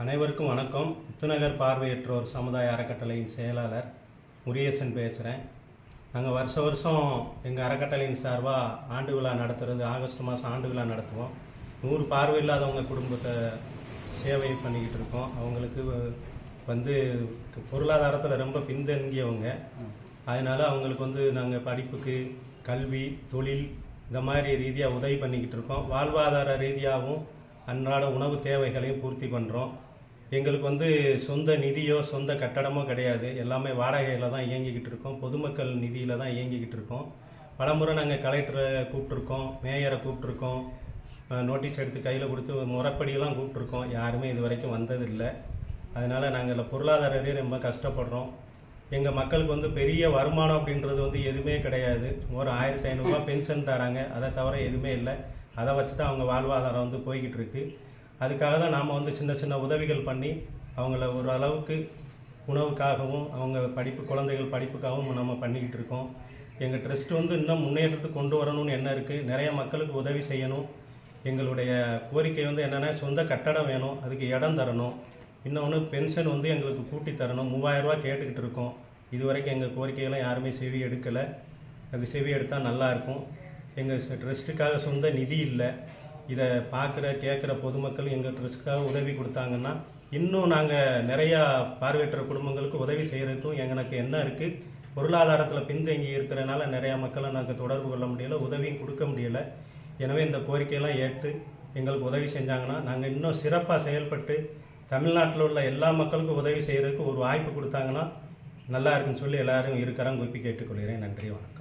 அனைவருக்கும் வணக்கம். புத்துநகர் பார்வையற்றோர் சமுதாய அறக்கட்டளையின் செயலாளர் முரியேசன் பேசுகிறேன். நாங்கள் வருஷம் எங்கள் அறக்கட்டளையின் சார்பாக ஆண்டு விழா நடத்துறது. ஆகஸ்ட் மாதம் ஆண்டு விழா நடத்துவோம். 100 பார்வை இல்லாதவங்க குடும்பத்தை சேவை பண்ணிக்கிட்டு இருக்கோம். அவங்களுக்கு பொருளாதாரத்தில் ரொம்ப பின்தங்கியவங்க. அதனால அவங்களுக்கு நாங்கள் படிப்புக்கு, கல்வி, தொழில் இந்த மாதிரி ரீதியாக உதவி பண்ணிக்கிட்டு இருக்கோம். வாழ்வாதார ரீதியாகவும் அன்றாட உணவு தேவைகளையும் பூர்த்தி பண்ணுறோம். எங்களுக்கு சொந்த நிதியோ சொந்த கட்டடமோ கிடையாது. எல்லாமே வாடகையில் தான் இயங்கிக்கிட்டு இருக்கோம். பொதுமக்கள் நிதியில் தான் இயங்கிக்கிட்டு இருக்கோம். பலமுறை நாங்கள் கலெக்டரை கூப்பிட்ருக்கோம், மேயரை கூப்பிட்ருக்கோம், நோட்டீஸ் எடுத்து கையில் கொடுத்து முறைப்படியெல்லாம் கூப்பிட்ருக்கோம். யாருமே இது வரைக்கும் வந்ததில்லை. அதனால் நாங்கள் பொருளாதார ரீதியாக ரொம்ப கஷ்டப்படுறோம். எங்கள் மக்களுக்கு பெரிய வருமானம் அப்படின்றது எதுவுமே கிடையாது. ஒரு 1500 ரூபா பென்ஷன் தராங்க. அதை தவிர எதுவுமே இல்லை. அதை வச்சு தான் அவங்க வாழ்வாதாரம் போய்கிட்டு இருக்கு. அதுக்காக தான் நாம் சின்ன சின்ன உதவிகள் பண்ணி அவங்கள ஒரு அளவுக்கு உணவுக்காகவும் அவங்க குழந்தைகள் படிப்புக்காகவும் நம்ம பண்ணிக்கிட்டு இருக்கோம். எங்கள் ட்ரஸ்ட் இன்னும் முன்னேற்றத்துக்கு கொண்டு வரணும்னு என்ன இருக்குது. நிறைய மக்களுக்கு உதவி செய்யணும். எங்களுடைய கோரிக்கை என்னென்னா, சொந்த கட்டடம் வேணும், அதுக்கு இடம் தரணும். இன்னொன்று பென்ஷன் எங்களுக்கு கூட்டி தரணும். 3000 ரூபா கேட்டுக்கிட்டு இருக்கோம். இதுவரைக்கும் எங்கள் கோரிக்கையெல்லாம் யாருமே செவி எடுக்கலை. அது செவி எடுத்தால் நல்லாயிருக்கும். எங்கள் ட்ரஸ்ட்டுக்காக சொந்த நிதி இல்லை. இதை கேட்குற பொதுமக்கள் எங்கள் ட்ரஸ்ட்டுக்காக உதவி கொடுத்தாங்கன்னா இன்னும் நாங்கள் நிறையா பார்வையற்ற குடும்பங்களுக்கு உதவி செய்கிறதுக்கும் எனக்கு என்ன இருக்குது. பொருளாதாரத்தில் பின்தங்கி இருக்கிறனால நிறையா மக்களை நாங்கள் தொடர்பு கொள்ள முடியலை, உதவியும் கொடுக்க முடியலை. எனவே இந்த கோரிக்கையெல்லாம் ஏற்று எங்களுக்கு உதவி செஞ்சாங்கன்னா நாங்கள் இன்னும் சிறப்பாக செயல்பட்டு தமிழ்நாட்டில் உள்ள எல்லா மக்களுக்கும் உதவி செய்கிறதுக்கு ஒரு வாய்ப்பு கொடுத்தாங்கன்னா நல்லா இருக்குன்னு சொல்லி எல்லாரும் இருக்கிறாங்க குப்பி கேட்டுக்கொள்கிறேன். நன்றி, வணக்கம்.